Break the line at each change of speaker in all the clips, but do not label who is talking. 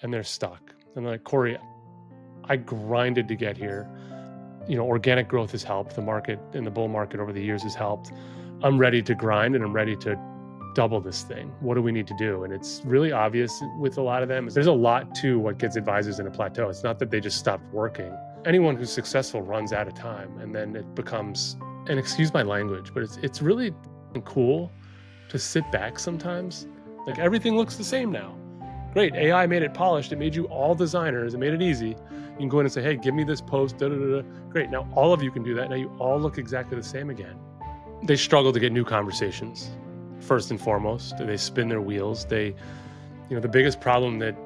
and they're stuck. And they're like, Corey, I grinded to get here. Organic growth has helped. The market in the bull market over the years has helped. I'm ready to grind and I'm ready to double this thing. What do we need to do? And it's really obvious with a lot of them. There's a lot to what gets advisors in a plateau. It's not that they just stopped working. Anyone who's successful runs out of time, and then it becomes, and excuse my language, but it's really cool to sit back sometimes. Like, everything looks the same now. Great, AI made it polished. It made you all designers. It made it easy. You can go in and say, hey, give me this post, da, da, da, da. Great, now all of you can do that. Now you all look exactly the same again. They struggle to get new conversations, first and foremost. They spin their wheels. The biggest problem that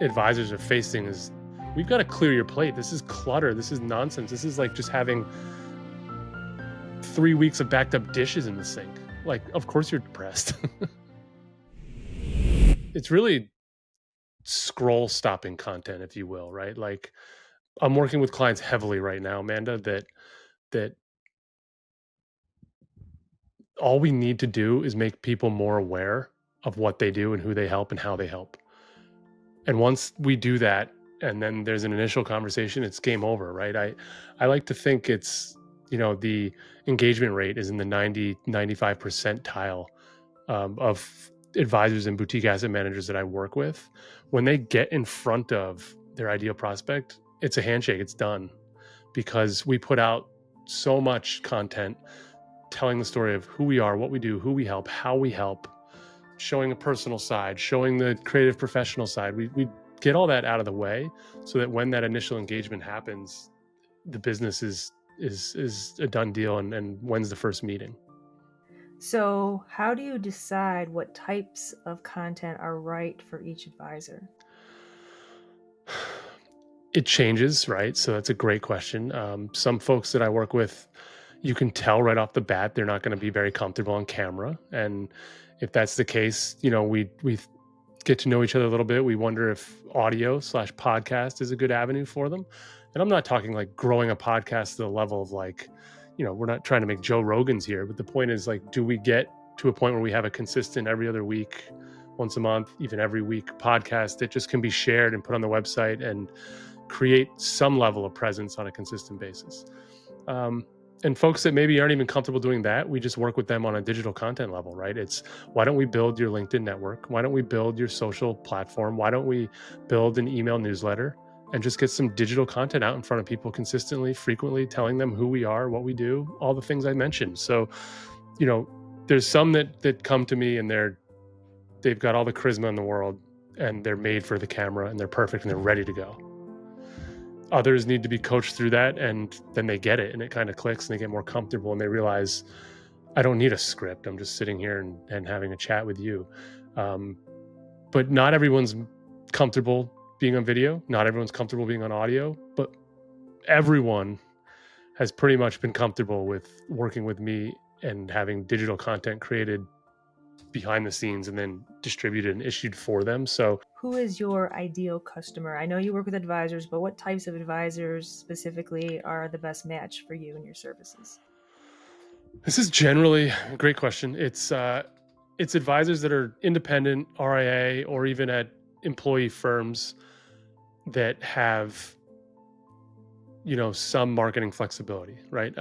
advisors are facing is, we've got to clear your plate. This is clutter. This is nonsense. This is like just having 3 weeks of backed up dishes in the sink. Like, of course you're depressed. It's really scroll stopping content, if you will, right? Like, I'm working with clients heavily right now, Amanda, that all we need to do is make people more aware of what they do and who they help and how they help. And once we do that, and then there's an initial conversation, it's game over, right? I like to think it's, the engagement rate is in the 95 percentile of advisors and boutique asset managers that I work with. When they get in front of their ideal prospect, it's a handshake, it's done. Because we put out so much content telling the story of who we are, what we do, who we help, how we help, showing a personal side, showing the creative professional side. We get all that out of the way so that when that initial engagement happens, the business is a done deal, and when's the first meeting.
So how do you decide what types of content are right for each advisor?
It changes, right? So that's a great question. Some folks that I work with, you can tell right off the bat they're not going to be very comfortable on camera, and if that's the case, we get to know each other a little bit. We wonder if audio/podcast is a good avenue for them. And I'm not talking like growing a podcast to the level of like, we're not trying to make Joe Rogans here, but the point is, like, do we get to a point where we have a consistent every other week, once a month, even every week podcast that just can be shared and put on the website and create some level of presence on a consistent basis. And folks that maybe aren't even comfortable doing that, we just work with them on a digital content level, right? It's, why don't we build your LinkedIn network? Why don't we build your social platform? Why don't we build an email newsletter and just get some digital content out in front of people consistently, frequently, telling them who we are, what we do, all the things I mentioned. So, there's some that come to me and they've got all the charisma in the world and they're made for the camera and they're perfect and they're ready to go. Others need to be coached through that, and then they get it and it kind of clicks and they get more comfortable and they realize, I don't need a script. I'm just sitting here and having a chat with you. But not everyone's comfortable being on video. Not everyone's comfortable being on audio, but everyone has pretty much been comfortable with working with me and having digital content created behind the scenes and then distributed and issued for them. So,
Who is your ideal customer? I know you work with advisors, but what types of advisors specifically are the best match for you and your services?
this is generally a great question. It's advisors that are independent, RIA, or even at employee firms that have, some marketing flexibility, right?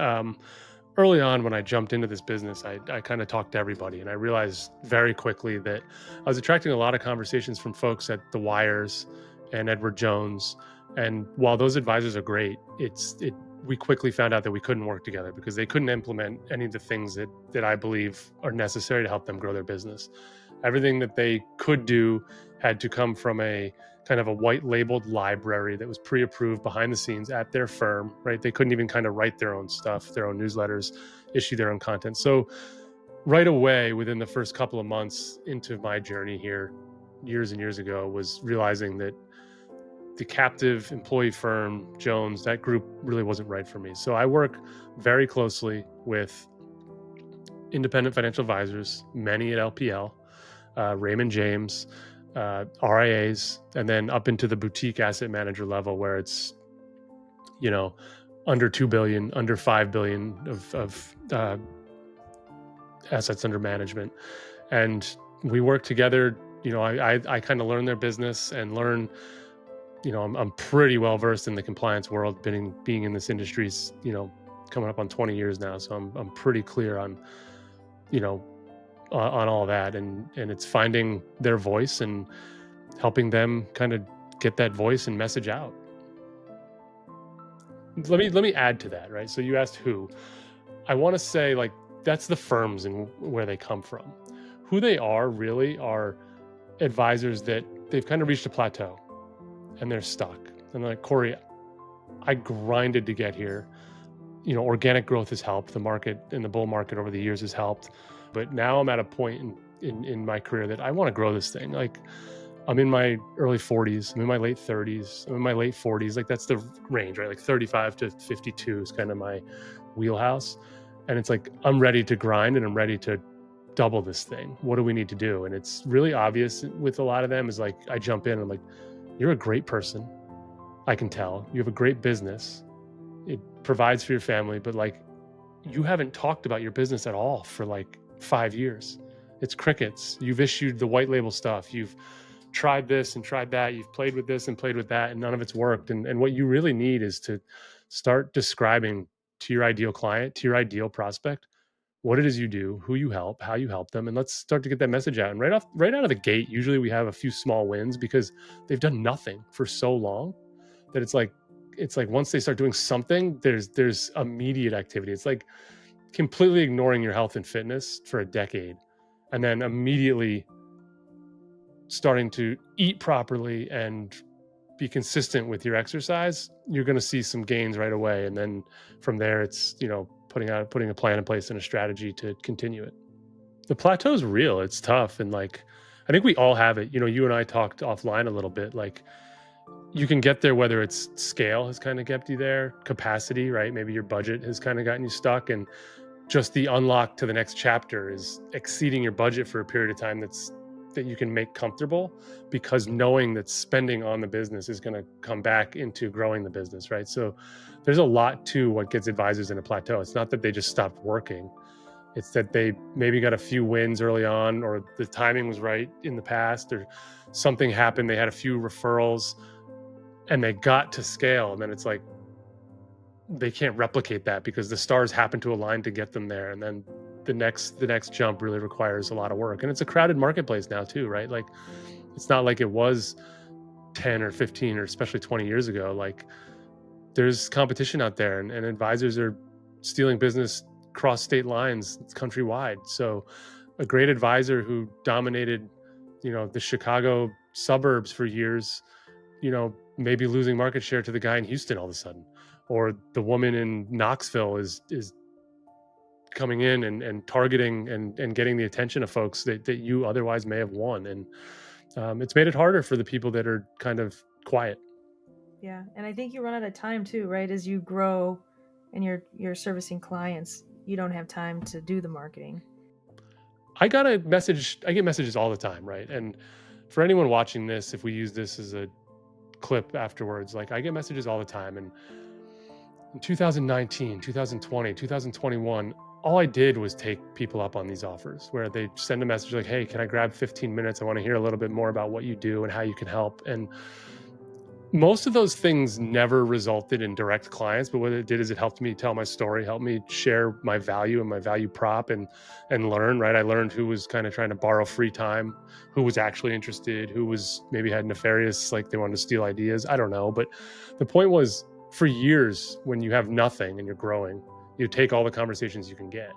Early on, when I jumped into this business, I kind of talked to everybody, and I realized very quickly that I was attracting a lot of conversations from folks at the Wires and Edward Jones. And while those advisors are great, we quickly found out that we couldn't work together because they couldn't implement any of the things that I believe are necessary to help them grow their business. Everything that they could do had to come from a kind of a white labeled library that was pre-approved behind the scenes at their firm, right? They couldn't even kind of write their own stuff, their own newsletters, issue their own content. So right away, within the first couple of months into my journey here, years and years ago, was realizing that the captive employee firm, Jones, that group really wasn't right for me. So I work very closely with independent financial advisors, many at LPL, Raymond James, RIAs, and then up into the boutique asset manager level where it's, under 2 billion, under 5 billion of assets under management. And we work together I kind of learn their business and learn, I'm pretty well versed in the compliance world, being in this industry's, coming up on 20 years now. So I'm pretty clear on, you know, on all that, and it's finding their voice and helping them kind of get that voice and message out. Let me add to that, right? So you asked who. I want to say, like, that's the firms and where they come from. Who they are really are advisors that they've kind of reached a plateau and they're stuck. And they're like, Corey, I grinded to get here. Organic growth has helped. The market and the bull market over the years has helped. But now I'm at a point in my career that I want to grow this thing. Like, I'm in my early 40s, I'm in my late 30s, I'm in my late 40s. Like, that's the range, right? Like 35 to 52 is kind of my wheelhouse. And it's like, I'm ready to grind and I'm ready to double this thing. What do we need to do? And it's really obvious with a lot of them is like, I jump in and I'm like, you're a great person. I can tell you have a great business. It provides for your family, but like, you haven't talked about your business at all for like 5 years. It's crickets. You've issued the white label stuff. You've tried this and tried that. You've played with this and played with that, and none of it's worked. And what you really need is to start describing to your ideal client, to your ideal prospect, what it is you do, who you help, how you help them, and let's start to get that message out. And right out of the gate, usually we have a few small wins because they've done nothing for so long that it's like once they start doing something, there's immediate activity. It's like completely ignoring your health and fitness for a decade and then immediately starting to eat properly and be consistent with your exercise. You're going to see some gains right away, and then from there it's putting a plan in place and a strategy to continue it. The plateau is real. It's tough, and like, I think we all have it. You and I talked offline a little bit. Like, you can get there whether it's scale has kind of kept you there, capacity, right? Maybe your budget has kind of gotten you stuck, and just the unlock to the next chapter is exceeding your budget for a period of time that you can make comfortable, because knowing that spending on the business is going to come back into growing the business, right? So there's a lot to what gets advisors in a plateau. It's not that they just stopped working. It's that they maybe got a few wins early on, or the timing was right in the past, or something happened. They had a few referrals and they got to scale. And then it's like, they can't replicate that because the stars happen to align to get them there. And then the next jump really requires a lot of work. And it's a crowded marketplace now too, right? Like, it's not like it was 10 or 15 or especially 20 years ago. Like, there's competition out there, and advisors are stealing business across state lines, countrywide. So a great advisor who dominated, the Chicago suburbs for years, maybe losing market share to the guy in Houston all of a sudden, or the woman in Knoxville is coming in and targeting and getting the attention of folks that you otherwise may have won. And it's made it harder for the people that are kind of quiet.
Yeah, and I think you run out of time too, right? As you grow and you're servicing clients, you don't have time to do the marketing.
I get messages all the time, right? And for anyone watching this, if we use this as a clip afterwards, like, I get messages all the time. And in 2019, 2020, 2021, all I did was take people up on these offers where they send a message like, hey, can I grab 15 minutes? I want to hear a little bit more about what you do and how you can help. And most of those things never resulted in direct clients, but what it did is it helped me tell my story, helped me share my value and my value prop, and learn, right? I learned who was kind of trying to borrow free time, who was actually interested, who was maybe had nefarious, like they wanted to steal ideas. I don't know. But the point was, for years, when you have nothing and you're growing, you take all the conversations you can get.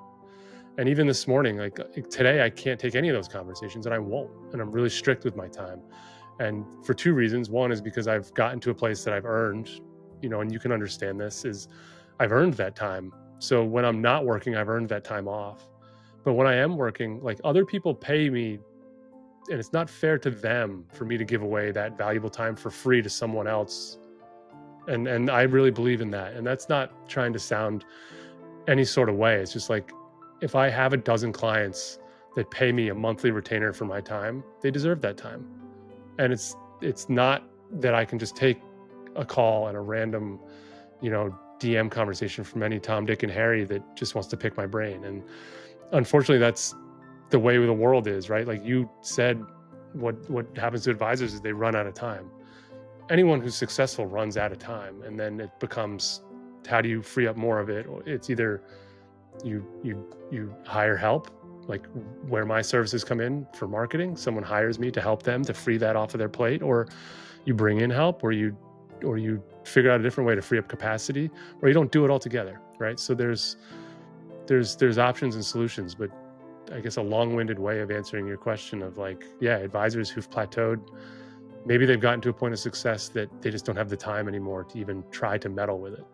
And even this morning, like today, I can't take any of those conversations, and I won't. And I'm really strict with my time. And for two reasons. One is because I've gotten to a place that I've earned, and you can understand this, is I've earned that time. So when I'm not working, I've earned that time off. But when I am working, like, other people pay me, and it's not fair to them for me to give away that valuable time for free to someone else. And I really believe in that. And that's not trying to sound any sort of way. It's just like, if I have a dozen clients that pay me a monthly retainer for my time, they deserve that time. And it's not that I can just take a call and a random, DM conversation from any Tom, Dick, and Harry that just wants to pick my brain. And unfortunately, that's the way the world is, right? Like you said, what happens to advisors is they run out of time. Anyone who's successful runs out of time, and then it becomes, how do you free up more of it? Or it's either you hire help, like where my services come in for marketing, someone hires me to help them to free that off of their plate, or you bring in help, or you figure out a different way to free up capacity, or you don't do it all together, right? So there's options and solutions, but I guess a long-winded way of answering your question of like, yeah, advisors who've plateaued, maybe they've gotten to a point of success that they just don't have the time anymore to even try to meddle with it.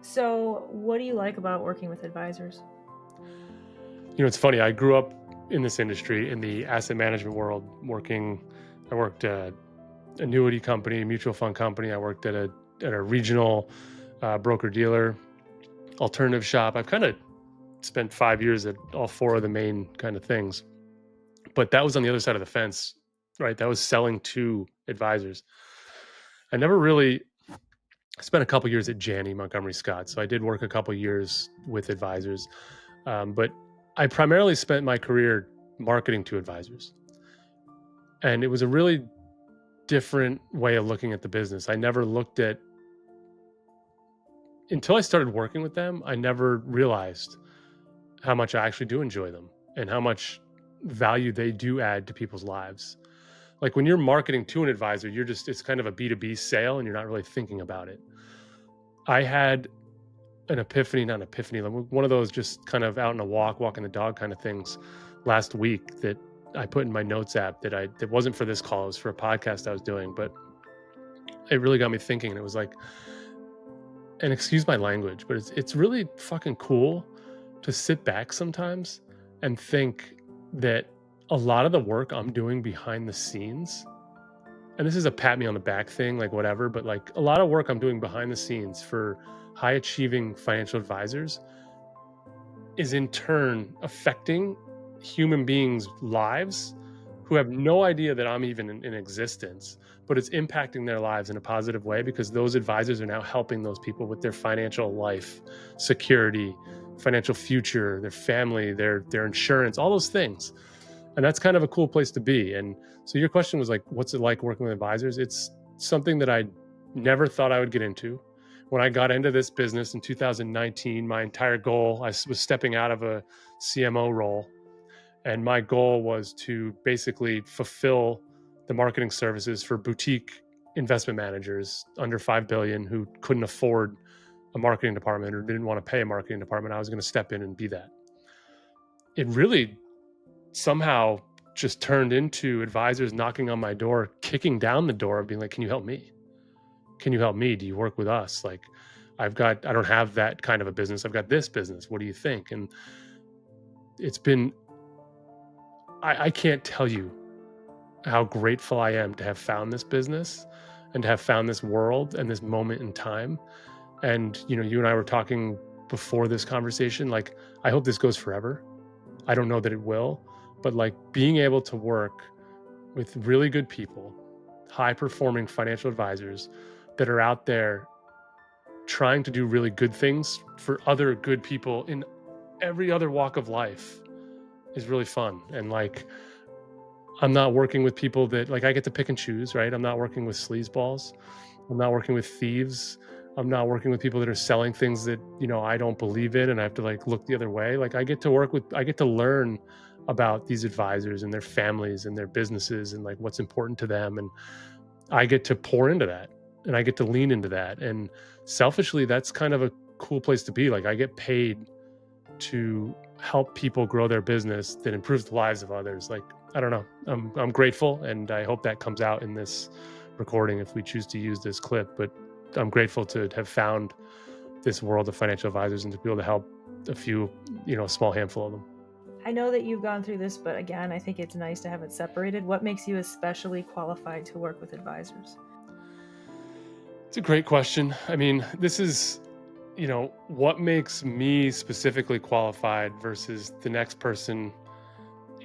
So, what do you like about working with advisors?
It's funny. I grew up in this industry in the asset management world. I worked at annuity company, mutual fund company. I worked at a regional broker dealer, alternative shop. I've kind of spent 5 years at all four of the main kind of things. But that was on the other side of the fence, right? That was selling to advisors. I never really I spent a couple years at Janney Montgomery Scott, so I did work a couple years with advisors, but I primarily spent my career marketing to advisors, and it was a really different way of looking at the business. I never looked at Until I started working with them. I never realized how much I actually do enjoy them and how much value they do add to people's lives. Like when you're marketing to an advisor, it's kind of a B2B sale and you're not really thinking about it. I had an epiphany, not an epiphany, like one of those just kind of out on a walk, walking the dog kind of things last week that I put in my notes app that wasn't for this call, it was for a podcast I was doing, but it really got me thinking. And it was like, and excuse my language, but it's really fucking cool to sit back sometimes and think that a lot of the work I'm doing behind the scenes, and this is a pat me on the back thing, like whatever, but like a lot of work I'm doing behind the scenes for high achieving financial advisors is in turn affecting human beings' lives who have no idea that I'm even in existence, but it's impacting their lives in a positive way because those advisors are now helping those people with their financial life, security, financial future, their family, their insurance, all those things. And that's kind of a cool place to be. And so your question was like, what's it like working with advisors? It's something that I never thought I would get into. When I got into this business in 2019, my entire goal, was stepping out of a CMO role. And my goal was to basically fulfill the marketing services for boutique investment managers under 5 billion who couldn't afford a marketing department or didn't want to pay a marketing department. I was going to step in and be that. It really somehow just turned into advisors knocking on my door, kicking down the door, being like, "Can you help me? Can you help me? Do you work with us? Like, I don't have that kind of a business. I've got this business. What do you think?" And it's been, I can't tell you how grateful I am to have found this business and to have found this world and this moment in time. And, you and I were talking before this conversation, like, I hope this goes forever. I don't know that it will, but like being able to work with really good people, high performing financial advisors that are out there trying to do really good things for other good people in every other walk of life is really fun. And like, I'm not working with people that, like, I get to pick and choose, right? I'm not working with sleazeballs. I'm not working with thieves. I'm not working with people that are selling things that, I don't believe in and I have to like look the other way. Like I get to learn about these advisors and their families and their businesses and like what's important to them. And I get to pour into that and I get to lean into that. And selfishly, that's kind of a cool place to be. Like I get paid to help people grow their business that improves the lives of others. Like, I don't know. I'm grateful, and I hope that comes out in this recording if we choose to use this clip. But I'm grateful to have found this world of financial advisors and to be able to help a few, a small handful of them.
I know that you've gone through this, but again, I think it's nice to have it separated. What makes you especially qualified to work with advisors?
It's a great question. I mean, this is, what makes me specifically qualified versus the next person.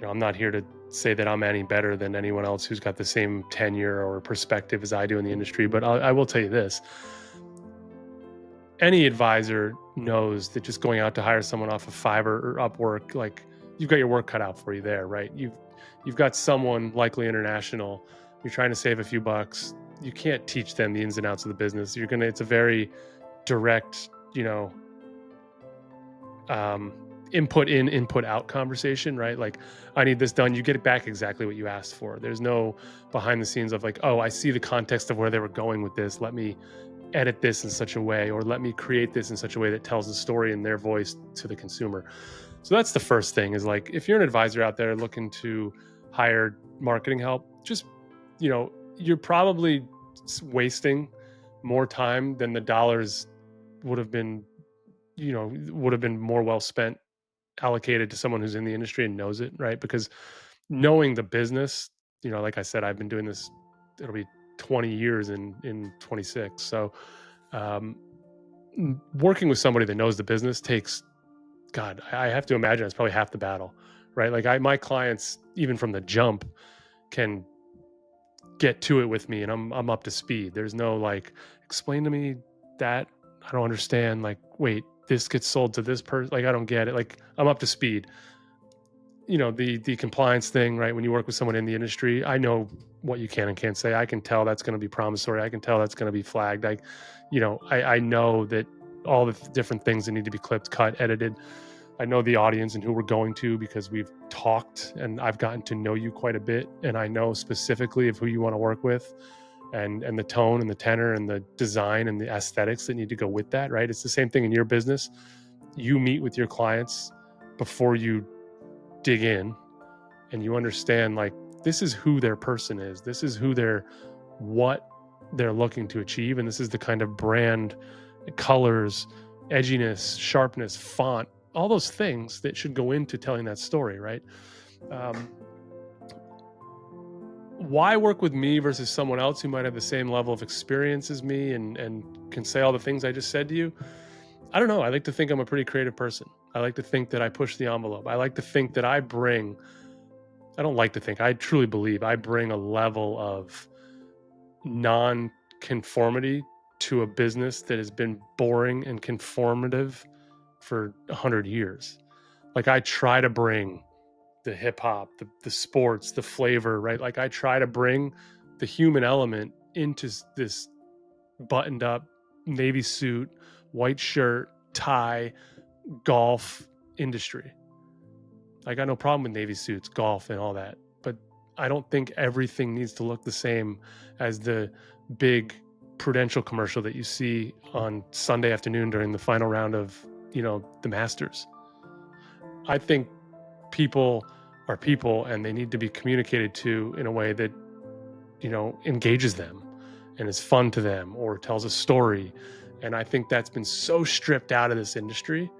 I'm not here to say that I'm any better than anyone else who's got the same tenure or perspective as I do in the industry, but I will tell you this. Any advisor knows that just going out to hire someone off of Fiverr or Upwork, like, you've got your work cut out for you there, right? you've got someone likely international, you're trying to save a few bucks. You can't teach them the ins and outs of the business. It's a very direct, um, input in, input out conversation, right? Like, I need this done. You get it back exactly what you asked for. There's no behind the scenes of like, oh, I see the context of where they were going with this. Let me edit this in such a way, or let me create this in such a way that tells the story in their voice to the consumer. So that's the first thing is like, if you're an advisor out there looking to hire marketing help, just, you're probably wasting more time than the dollars would have been, would have been more well spent allocated to someone who's in the industry and knows it, right? Because knowing the business, like I said, I've been doing this, it'll be 20 years in 26. So, um, working with somebody that knows the business takes, God, I have to imagine it's probably half the battle, right? Like my clients, even from the jump, can get to it with me, and I'm up to speed. There's no like, explain to me that I don't understand. Like, wait, this gets sold to this person. Like, I don't get it. Like, I'm up to speed. The compliance thing, right? When you work with someone in the industry, I know what you can and can't say. I can tell that's going to be promissory. I can tell that's going to be flagged. I know that all the different things that need to be clipped, cut, edited. I know the audience and who we're going to because we've talked and I've gotten to know you quite a bit, and I know specifically of who you want to work with, and the tone and the tenor and the design and the aesthetics that need to go with that, right? It's the same thing in your business. You meet with your clients before you dig in, and you understand like, this is who their person is, this is what they're looking to achieve, and this is the kind of brand, colors, edginess, sharpness, font, all those things that should go into telling that story, right? um, why work with me versus someone else who might have the same level of experience as me and can say all the things I just said to you? I don't know. I like to think I'm a pretty creative person. I like to think that I push the envelope. I like to think that I don't like to think, I truly believe I bring a level of non-conformity to a business that has been boring and conformative for 100 years. Like, I try to bring the hip hop, the sports, the flavor, right? Like, I try to bring the human element into this buttoned up navy suit, white shirt, tie, golf industry. I got no problem with navy suits, golf, and all that. But I don't think everything needs to look the same as the big Prudential commercial that you see on Sunday afternoon during the final round of, the Masters. I think people are people, and they need to be communicated to in a way that, engages them and is fun to them or tells a story. And I think that's been so stripped out of this industry.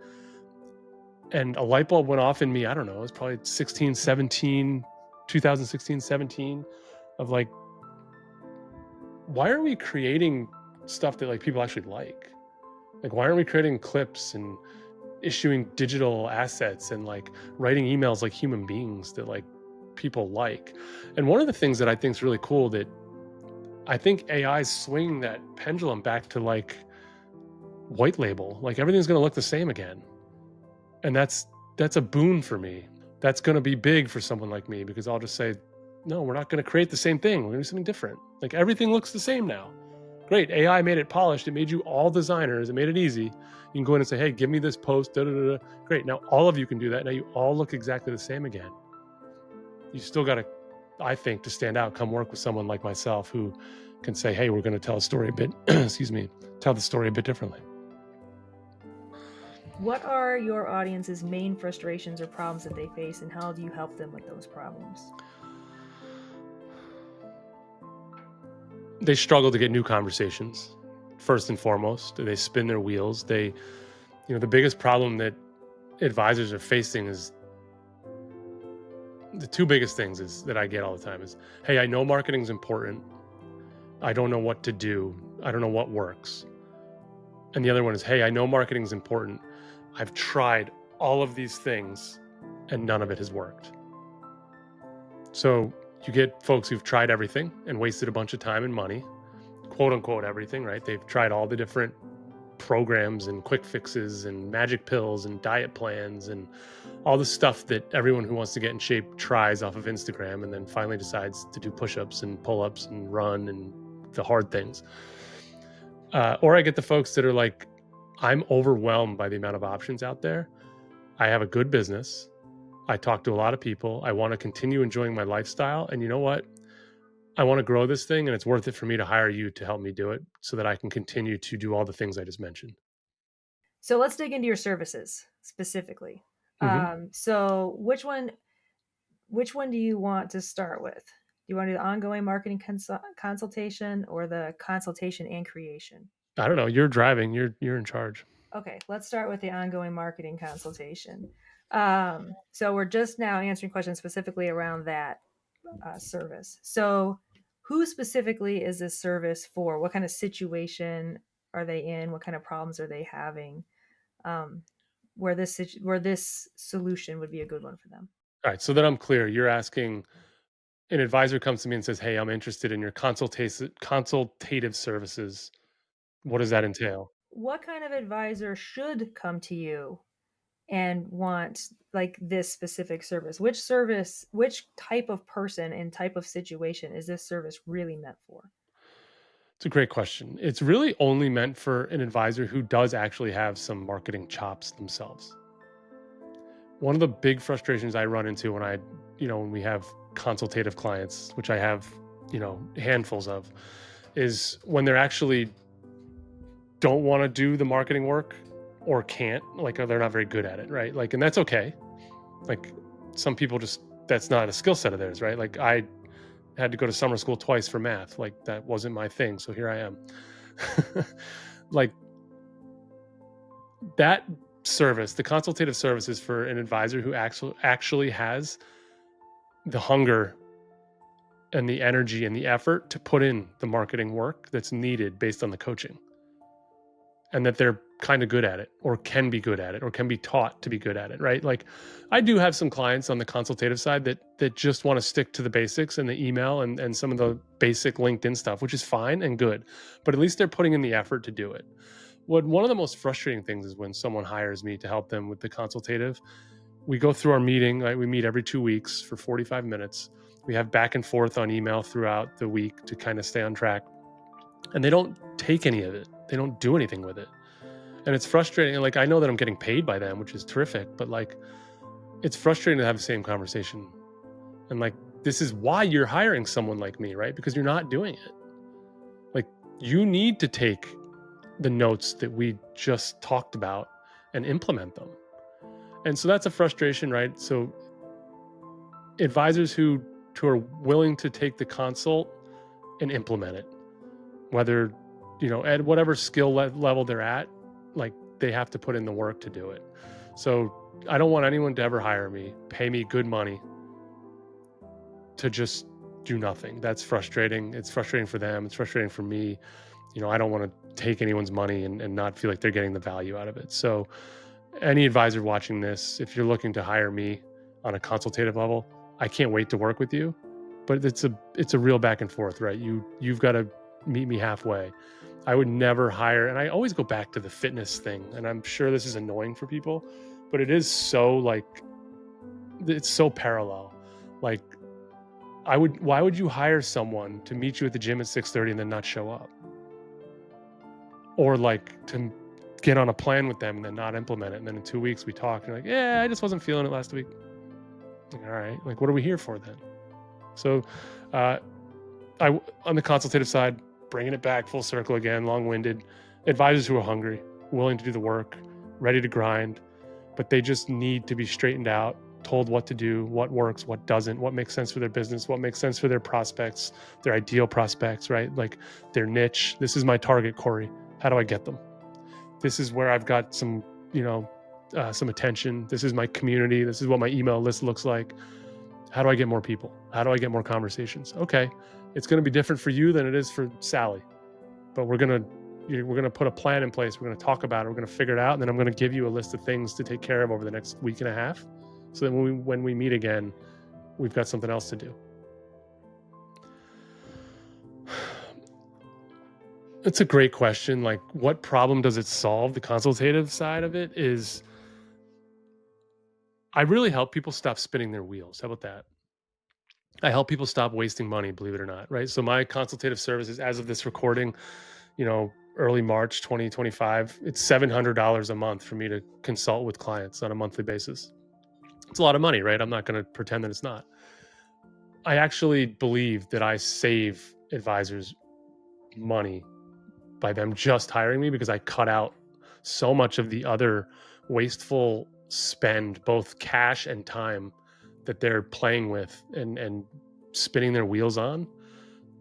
And a light bulb went off in me, I don't know, it was probably 16, 17, 2016, 17, of like, why aren't we creating stuff that like people actually like? Like, why aren't we creating clips and issuing digital assets and like writing emails like human beings that like people like? And one of the things that I think is really cool, that I think AI is swinging that pendulum back to like white label, like everything's going to look the same again. And that's a boon for me. That's going to be big for someone like me, because I'll just say, no, we're not going to create the same thing. We're going to do something different. Like, everything looks the same now. Great. AI made it polished. It made you all designers. It made it easy. You can go in and say, hey, give me this post. Da, da, da, da. Great. Now all of you can do that. Now you all look exactly the same again. You still got to, I think, to stand out, come work with someone like myself who can say, hey, we're going to tell a story a bit, excuse me, tell the story a bit differently.
What are your audience's main frustrations or problems that they face, and how do you help them with those problems?
They struggle to get new conversations, first and foremost. They spin their wheels. The biggest problem that advisors are facing is, the two biggest things is that I get all the time is, hey, I know marketing is important. I don't know what to do. I don't know what works. And the other one is, hey, I know marketing is important. I've tried all of these things and none of it has worked. So you get folks who've tried everything and wasted a bunch of time and money, quote unquote everything, right? They've tried all the different programs and quick fixes and magic pills and diet plans and all the stuff that everyone who wants to get in shape tries off of Instagram and then finally decides to do push-ups and pull-ups and run and the hard things. Or I get the folks that are like, I'm overwhelmed by the amount of options out there. I have a good business. I talk to a lot of people. I want to continue enjoying my lifestyle. And you know what? I want to grow this thing and it's worth it for me to hire you to help me do it so that I can continue to do all the things I just mentioned.
So let's dig into your services specifically.
Hmm.
So which one do you want to start with? Do you want to do the ongoing marketing consultation or the consultation and creation?
I don't know. You're driving. You're in charge.
Okay, let's start with the ongoing marketing consultation. So we're just now answering questions specifically around that service. So, who specifically is this service for? What kind of situation are they in? What kind of problems are they having? Um, where this solution would be a good one for them.
All right. So that I'm clear, you're asking an advisor comes to me and says, "Hey, I'm interested in your consultative services. What does that entail?"
What kind of advisor should come to you and want like this specific service, which type of person and type of situation is this service really meant for?
It's a great question. It's really only meant for an advisor who does actually have some marketing chops themselves. One of the big frustrations I run into when we have consultative clients, which I have, handfuls of, is when they're actually don't want to do the marketing work or can't, like, or they're not very good at it, right? Like, and that's okay. Like, some people just, that's not a skill set of theirs, right? Like, I had to go to summer school twice for math. Like, that wasn't my thing. So here I am. Like, that service, the consultative service is for an advisor who actually has the hunger and the energy and the effort to put in the marketing work that's needed based on the coaching, and that they're kind of good at it or can be good at it or can be taught to be good at it, right? Like, I do have some clients on the consultative side that just want to stick to the basics and the email and some of the basic LinkedIn stuff, which is fine and good, but at least they're putting in the effort to do it. One of the most frustrating things is when someone hires me to help them with the consultative. We go through our meeting, right? We meet every 2 weeks for 45 minutes. We have back and forth on email throughout the week to kind of stay on track. And they don't take any of it. They don't do anything with it. And it's frustrating. And like, I know that I'm getting paid by them, which is terrific, but like, it's frustrating to have the same conversation. And like, this is why you're hiring someone like me, right? Because you're not doing it. Like, you need to take the notes that we just talked about and implement them. And so that's a frustration, right? So advisors who are willing to take the consult and implement it, whether at whatever level they're at, like, they have to put in the work to do it. So I don't want anyone to ever hire me, pay me good money to just do nothing. That's frustrating. It's frustrating for them. It's frustrating for me. I don't want to take anyone's money and not feel like they're getting the value out of it. So any advisor watching this, if you're looking to hire me on a consultative level, I can't wait to work with you. But it's a real back and forth, right? You've got to meet me halfway. I would never hire, and I always go back to the fitness thing, and I'm sure this is annoying for people, but it is so, like, it's so parallel. Like, why would you hire someone to meet you at the gym at 6:30 and then not show up? Or like to get on a plan with them and then not implement it. And then in 2 weeks we talk and you're like, yeah, I just wasn't feeling it last week. Like, all right, like, what are we here for then? So, uh, on the consultative side, bringing it back full circle again, long-winded, advisors who are hungry, willing to do the work, ready to grind, but they just need to be straightened out, told what to do, what works, what doesn't, what makes sense for their business, what makes sense for their prospects, their ideal prospects, right? Like, their niche. This is my target, Corey. How do I get them? This is where I've got some attention. This is my community. This is what my email list looks like. How do I get more people? How do I get more conversations? Okay, it's going to be different for you than it is for Sally, but we're gonna put a plan in place. We're gonna talk about it. We're gonna figure it out, and then I'm gonna give you a list of things to take care of over the next week and a half, so that when we meet again, we've got something else to do. It's a great question. Like, what problem does it solve? The consultative side of it is I really help people stop spinning their wheels. How about that? I help people stop wasting money, believe it or not, right? So my consultative services as of this recording, early March 2025, it's $700 a month for me to consult with clients on a monthly basis. It's a lot of money, right? I'm not going to pretend that it's not. I actually believe that I save advisors money by them just hiring me because I cut out so much of the other wasteful spend, both cash and time, that they're playing with and spinning their wheels on.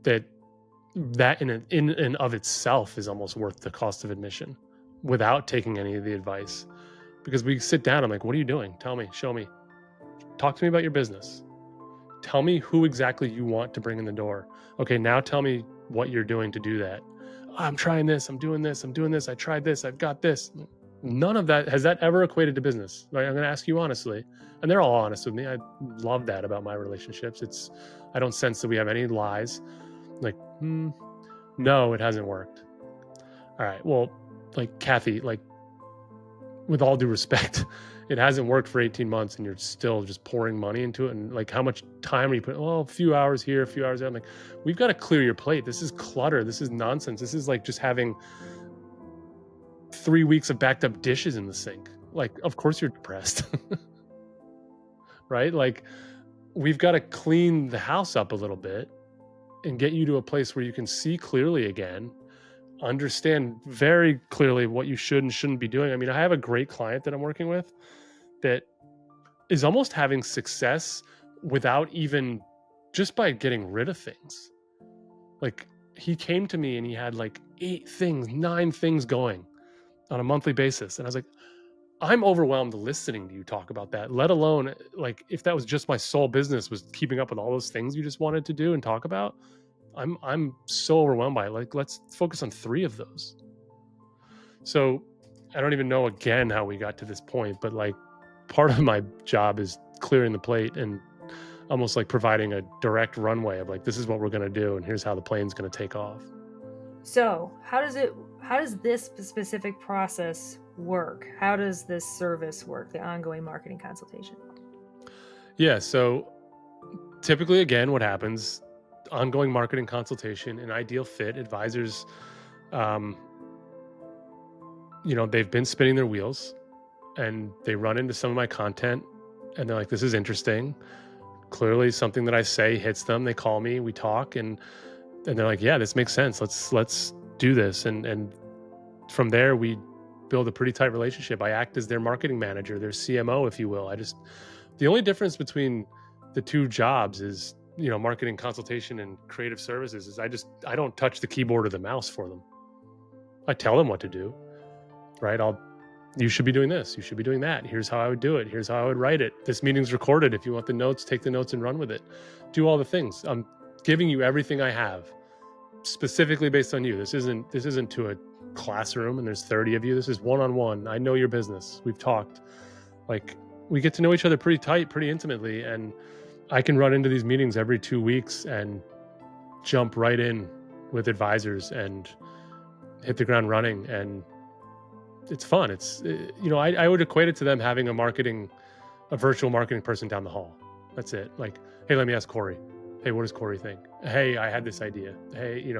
That in and of itself is almost worth the cost of admission, without taking any of the advice. Because we sit down, I'm like, "What are you doing? Tell me, show me, talk to me about your business. Tell me who exactly you want to bring in the door. Okay, now tell me what you're doing to do that. I'm trying this, I'm doing this, I'm doing this, I tried this, I've got this." None of that has that ever equated to business. Right? I'm going to ask you honestly, and they're all honest with me. I love that about my relationships. I don't sense that we have any lies. Like, no, it hasn't worked. All right, well, like Kathy, like, with all due respect, it hasn't worked for 18 months and you're still just pouring money into it. And like, how much time are you putting? Well, a few hours here, a few hours there. I'm like, we've got to clear your plate. This is clutter. This is nonsense. This is like just having 3 weeks of backed up dishes in the sink. Like, of course you're depressed, right? Like, we've got to clean the house up a little bit and get you to a place where you can see clearly again, understand very clearly what you should and shouldn't be doing. I mean, I have a great client that I'm working with that is almost having success without even just by getting rid of things. Like, he came to me and he had like 8 things, 9 things going on a monthly basis. And I was like, I'm overwhelmed listening to you talk about that, let alone like if that was just my sole business was keeping up with all those things you just wanted to do and talk about. I'm so overwhelmed by it. Like, let's focus on 3 of those. So I don't even know again how we got to this point, but like part of my job is clearing the plate and almost like providing a direct runway of like, this is what we're going to do and here's how the plane's going to take off.
So, how does this specific process work? How does this service work, the ongoing marketing consultation?
Yeah, so typically again what happens, ongoing marketing consultation, an ideal fit, advisors um they've been spinning their wheels and they run into some of my content and they're like, this is interesting. Clearly something that I say hits them. They call me, we talk, and they're like, yeah, this makes sense. Let's do this. And from there we build a pretty tight relationship. I act as their marketing manager, their CMO, if you will. The only difference between the two jobs is, marketing consultation and creative services is I don't touch the keyboard or the mouse for them. I tell them what to do, right? You should be doing this. You should be doing that. Here's how I would do it. Here's how I would write it. This meeting's recorded. If you want the notes, take the notes and run with it. Do all the things. I'm giving you everything I have specifically based on you. This isn't to a classroom and there's 30 of you. This is one-on-one. I know your business. We've talked. Like, we get to know each other pretty tight, pretty intimately, and I can run into these meetings every 2 weeks and jump right in with advisors and hit the ground running, and it's fun. I would equate it to them having a virtual marketing person down the hall. That's it. Like, hey, let me ask Corey. Hey, what does Corey think? Hey, I had this idea. Hey,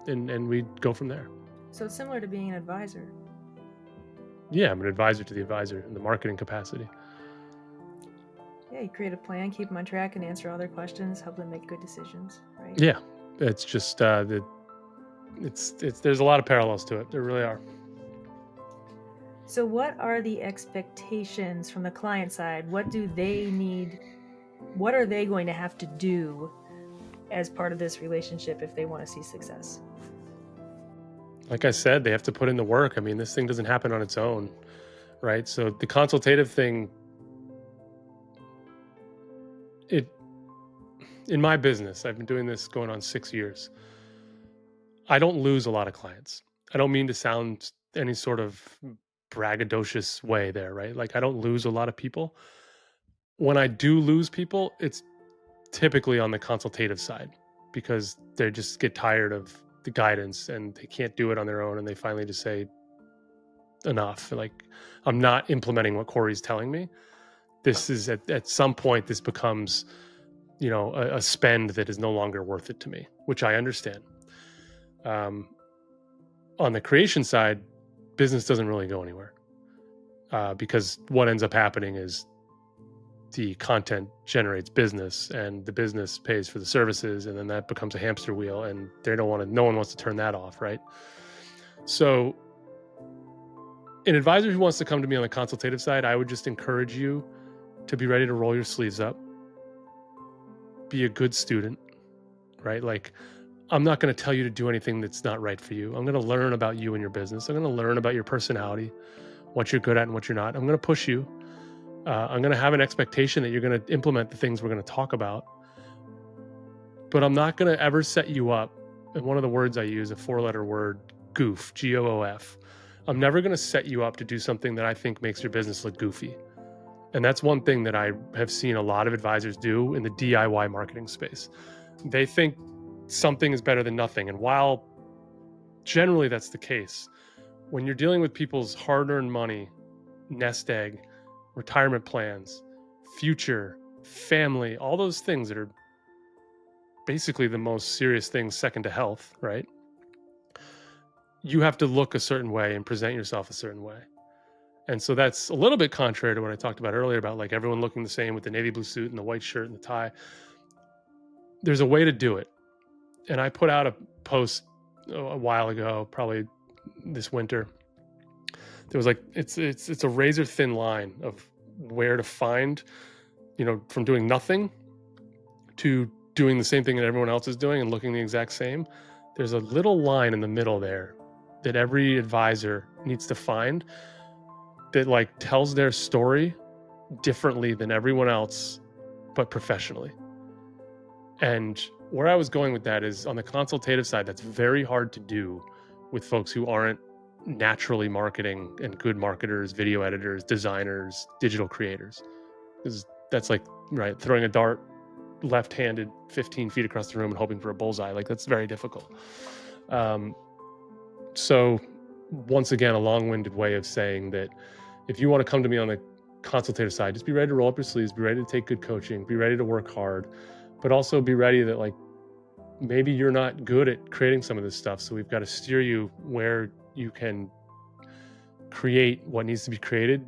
and we go from there.
So it's similar to being an advisor.
Yeah, I'm an advisor to the advisor in the marketing capacity.
Yeah, you create a plan, keep them on track, and answer all their questions, help them make good decisions, right?
Yeah, it's just there's a lot of parallels to it. There really are.
So, what are the expectations from the client side? What do they need? What are they going to have to do as part of this relationship if they want to see success?
Like I said, they have to put in the work. I mean, this thing doesn't happen on its own, right? So the consultative thing, it in my business, I've been doing this going on 6 years. I don't lose a lot of clients. I don't mean to sound any sort of braggadocious way there, right? Like, I don't lose a lot of people. When I do lose people, it's typically on the consultative side because they just get tired of the guidance and they can't do it on their own, and they finally just say enough. Like, I'm not implementing what Corey's telling me. This is at some point this becomes, a spend that is no longer worth it to me, which I understand. Um, on the creation side, business doesn't really go anywhere, because what ends up happening is the content generates business and the business pays for the services, and then that becomes a hamster wheel, and no one wants to turn that off, right? So an advisor who wants to come to me on the consultative side, I would just encourage you to be ready to roll your sleeves up, be a good student, right? Like, I'm not going to tell you to do anything that's not right for you. I'm going to learn about you and your business. I'm going to learn about your personality, what you're good at and what you're not. I'm going to push you. I'm going to have an expectation that you're going to implement the things we're going to talk about, but I'm not going to ever set you up. And one of the words I use, a 4-letter word, goof, GOOF. I'm never going to set you up to do something that I think makes your business look goofy. And that's one thing that I have seen a lot of advisors do in the DIY marketing space. They think something is better than nothing. And while generally that's the case, when you're dealing with people's hard-earned money, nest egg, retirement plans, future, family, all those things that are basically the most serious things second to health, right? You have to look a certain way and present yourself a certain way. And so that's a little bit contrary to what I talked about earlier about like everyone looking the same with the navy blue suit and the white shirt and the tie. There's a way to do it. And I put out a post a while ago, probably this winter. There was like it's a razor thin line of where to find, from doing nothing to doing the same thing that everyone else is doing and looking the exact same. There's a little line in the middle there that every advisor needs to find that like tells their story differently than everyone else, but professionally. And where I was going with that is on the consultative side, that's very hard to do with folks who aren't naturally marketing and good marketers, video editors, designers, digital creators. Because that's like, right, throwing a dart left-handed 15 feet across the room and hoping for a bullseye. Like, that's very difficult. So once again, a long-winded way of saying that if you want to come to me on the consultative side, just be ready to roll up your sleeves, be ready to take good coaching, be ready to work hard, but also be ready that like maybe you're not good at creating some of this stuff. So we've got to steer you where you can create what needs to be created,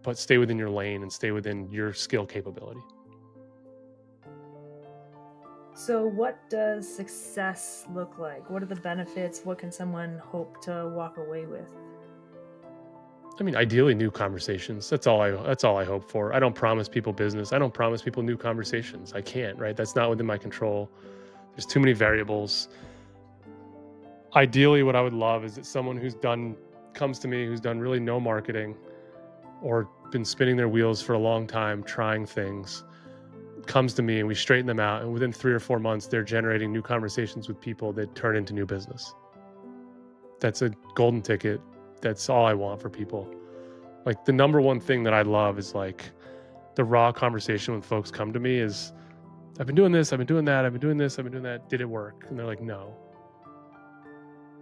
but stay within your lane and stay within your skill capability.
So what does success look like? What are the benefits? What can someone hope to walk away with?
I mean, ideally new conversations. That's all I hope for. I don't promise people business. I don't promise people new conversations. I can't, right? That's not within my control. There's too many variables. Ideally, what I would love is that someone comes to me who's done really no marketing or been spinning their wheels for a long time trying things, comes to me and we straighten them out, and within 3 or 4 months they're generating new conversations with people that turn into new business. That's a golden ticket. That's all I want for people. Like, the number one thing that I love is like the raw conversation when folks come to me is, I've been doing this, I've been doing that, I've been doing this, I've been doing that. Did it work? And they're like, no.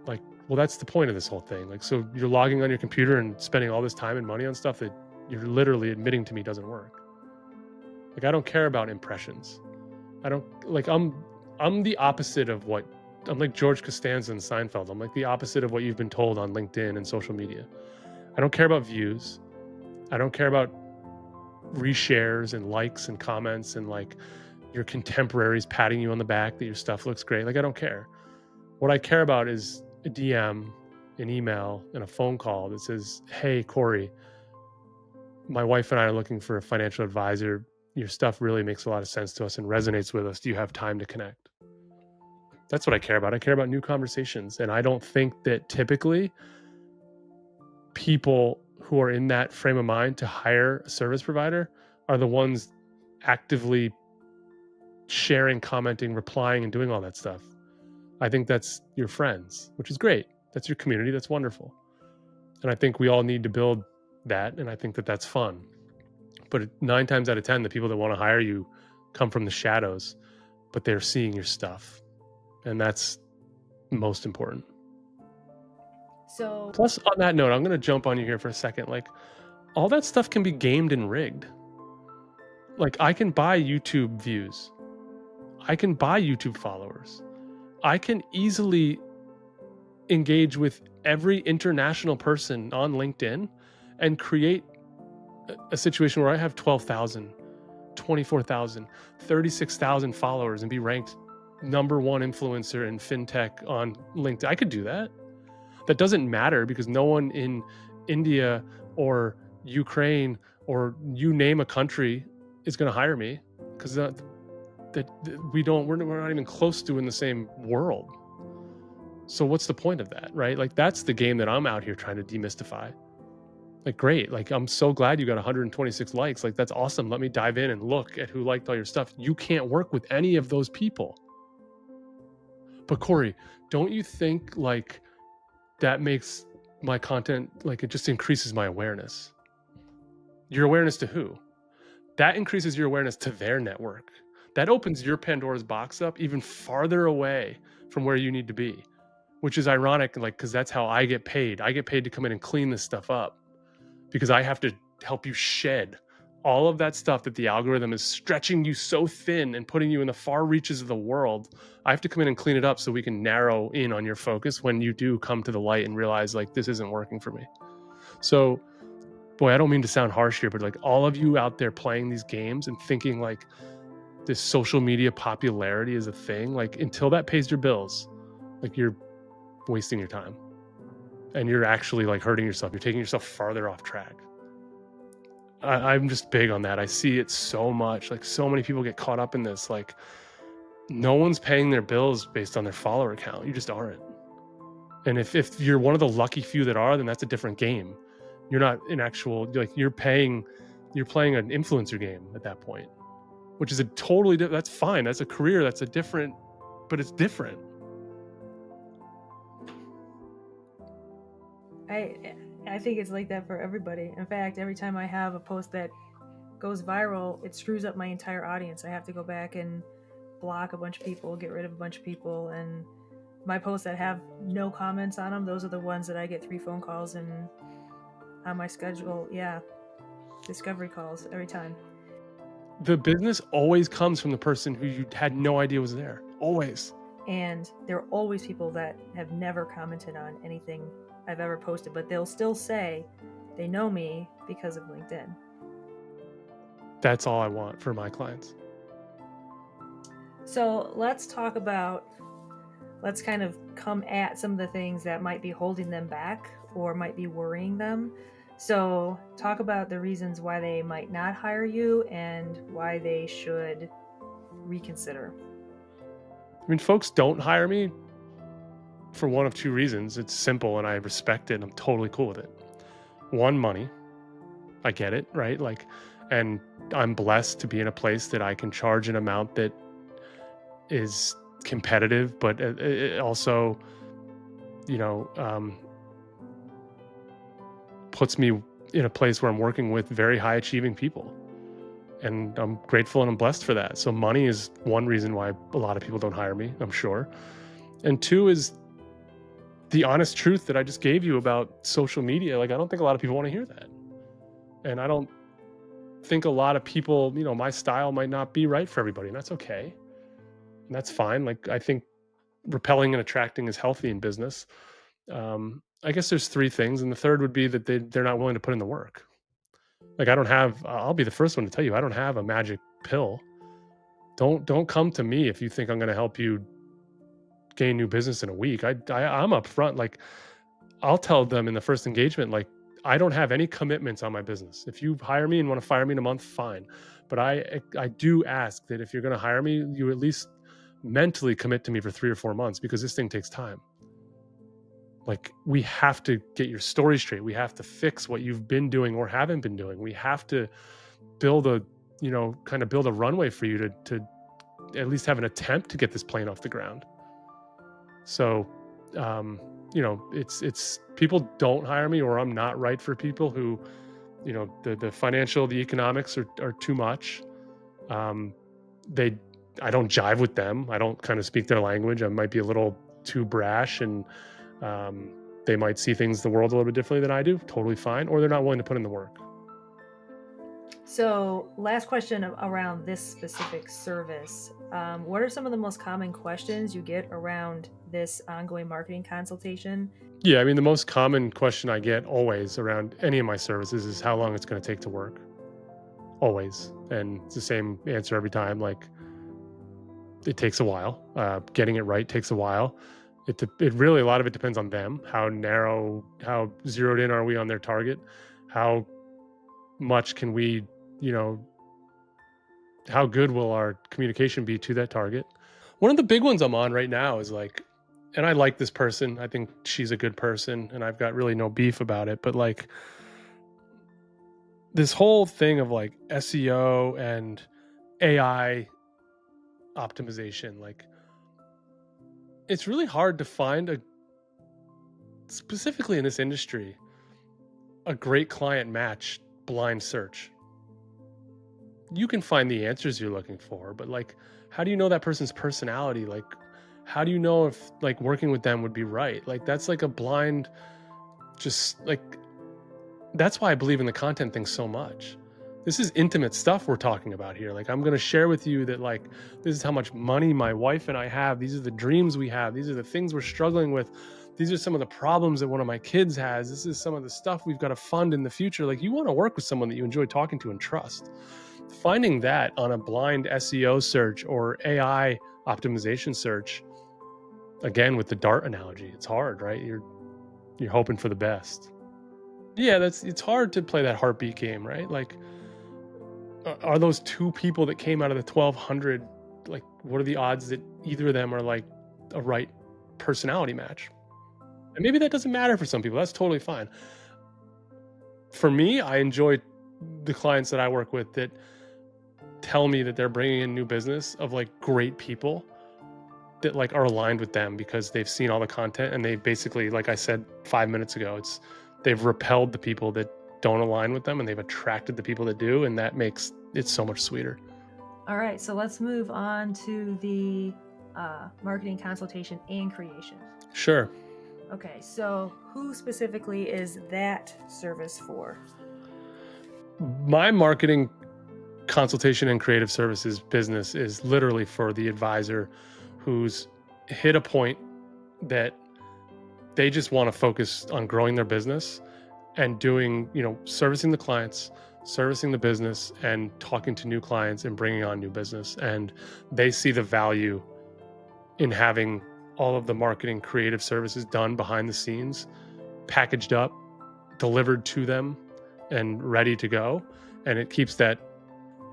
Like, well, that's the point of this whole thing. Like, so you're logging on your computer and spending all this time and money on stuff that you're literally admitting to me doesn't work. Like, I don't care about impressions. I don't like, I'm the opposite of what I'm like George Costanza in Seinfeld. I'm like the opposite of what you've been told on LinkedIn and social media. I don't care about views. I don't care about reshares and likes and comments and like your contemporaries patting you on the back that your stuff looks great. Like, I don't care. What I care about is a DM, an email, and a phone call that says, hey, Corey, my wife and I are looking for a financial advisor. Your stuff really makes a lot of sense to us and resonates with us. Do you have time to connect? That's what I care about. I care about new conversations. And I don't think that typically people who are in that frame of mind to hire a service provider are the ones actively sharing, commenting, replying, and doing all that stuff. I think that's your friends, which is great. That's your community. That's wonderful. And I think we all need to build that. And I think that that's fun. But 9 times out of 10, the people that want to hire you come from the shadows, but they're seeing your stuff. And that's most important.
So
Plus, on that note, I'm gonna jump on you here for a second. Like, all that stuff can be gamed and rigged. Like, I can buy YouTube views. I can buy YouTube followers. I can easily engage with every international person on LinkedIn and create a situation where I have 12,000, 24,000, 36,000 followers and be ranked number one influencer in fintech on LinkedIn. I could do that. That doesn't matter because no one in India or Ukraine or you name a country is going to hire me because we're not even close to in the same world. So what's the point of that, right? Like that's the game that I'm out here trying to demystify. Like great, like I'm so glad you got 126 likes. Like that's awesome. Let me dive in and look at who liked all your stuff. You can't work with any of those people. But Corey, don't you think like that makes my content like it just increases my awareness? Your awareness to who? That increases your awareness to their network. That opens your Pandora's box up even farther away from where you need to be, which is ironic, like, because that's how I get paid. I get paid to come in and clean this stuff up because I have to help you shed all of that stuff that the algorithm is stretching you so thin and putting you in the far reaches of the world. I have to come in and clean it up so we can narrow in on your focus when you do come to the light and realize, like, this isn't working for me. So, boy, I don't mean to sound harsh here, but like all of you out there playing these games and thinking like this social media popularity is a thing, like until that pays your bills, like you're wasting your time and you're actually like hurting yourself. You're taking yourself farther off track. I'm just big on that. I see it so much. Like so many people get caught up in this. Like no one's paying their bills based on their follower count. You just aren't. And if you're one of the lucky few that are, then that's a different game. You're not an actual like you're playing an influencer game at that point, which is a totally that's fine. That's a career. That's a different, but it's different.
I think it's like that for everybody. In fact, every time I have a post that goes viral, it screws up my entire audience. I have to go back and block a bunch of people, get rid of a bunch of people, and my posts that have no comments on them, those are the ones that I get 3 phone calls and on my schedule, yeah, discovery calls every time.
The business always comes from the person who you had no idea was there. Always.
And there are always people that have never commented on anything I've ever posted, but they'll still say they know me because of LinkedIn.
That's all I want for my clients.
So let's kind of come at some of the things that might be holding them back or might be worrying them. So talk about the reasons why they might not hire you and why they should reconsider.
I mean, folks don't hire me for one of two reasons. It's simple and I respect it and I'm totally cool with it. One, money. I get it, right? Like, and I'm blessed to be in a place that I can charge an amount that is competitive, but it also, you know, puts me in a place where I'm working with very high achieving people. And I'm grateful and I'm blessed for that. So money is one reason why a lot of people don't hire me, I'm sure. And two is the honest truth that I just gave you about social media. Like, I don't think a lot of people want to hear that. And I don't think a lot of people, you know, my style might not be right for everybody, and that's okay. And that's fine. Like, I think repelling and attracting is healthy in business. I guess there's three things. And the third would be that they're not willing to put in the work. Like, I'll be the first one to tell you, I don't have a magic pill. Don't come to me if you think I'm going to help you gain new business in a week. I'm upfront. Like, I'll tell them in the first engagement, like, I don't have any commitments on my business. If you hire me and want to fire me in a month, fine. But I do ask that if you're going to hire me, you at least mentally commit to me for 3 or 4 months because this thing takes time. Like, we have to get your story straight. We have to fix what you've been doing or haven't been doing. We have to build kind of build a runway for you to at least have an attempt to get this plane off the ground. So, it's people don't hire me, or I'm not right for people who, the financial, the economics are too much. I don't jive with them. I don't kind of speak their language. I might be a little too brash, and um, they might see things the world a little bit differently than I do. Totally fine, or they're not willing to put in the work.
So, last question around this specific service. What are some of the most common questions you get around this ongoing marketing consultation?
Yeah, I mean, the most common question I get always around any of my services is how long it's going to take to work. Always, and it's the same answer every time. Like, it takes a while. Getting it right takes a while. It really, a lot of it depends on them. How narrow, how zeroed in are we on their target? How much can we, you know, how good will our communication be to that target? One of the big ones I'm on right now is like, and I like this person. I think she's a good person, and I've got really no beef about it. But like this whole thing of like SEO and AI optimization, like it's really hard to find a, specifically in this industry, a great client match blind search. You can find the answers you're looking for, but like, how do you know that person's personality? Like, how do you know if like working with them would be right? Like, that's like a blind, just like, that's why I believe in the content thing so much. This is intimate stuff we're talking about here. Like, I'm going to share with you that, like, this is how much money my wife and I have. These are the dreams we have. These are the things we're struggling with. These are some of the problems that one of my kids has. This is some of the stuff we've got to fund in the future. Like, you want to work with someone that you enjoy talking to and trust. Finding that on a blind SEO search or AI optimization search, again with the dart analogy, it's hard, right? You're hoping for the best. Yeah, that's it's hard to play that heartbeat game, right? Like, are those two people that came out of the 1200, like, what are the odds that either of them are like a right personality match? And maybe that doesn't matter for some people. That's totally fine. For me, I enjoy the clients that I work with that tell me that they're bringing in new business of like great people that like are aligned with them because they've seen all the content, and they basically, like I said 5 minutes ago, it's they've repelled the people that don't align with them, and they've attracted the people that do, and that makes it so much sweeter.
All right, so let's move on to the marketing consultation and creation.
Sure.
Okay, so who specifically is that service for?
My marketing consultation and creative services business is literally for the advisor who's hit a point that they just want to focus on growing their business and doing, servicing the clients, servicing the business, and talking to new clients and bringing on new business. And they see the value in having all of the marketing creative services done behind the scenes, packaged up, delivered to them, and ready to go. And it keeps that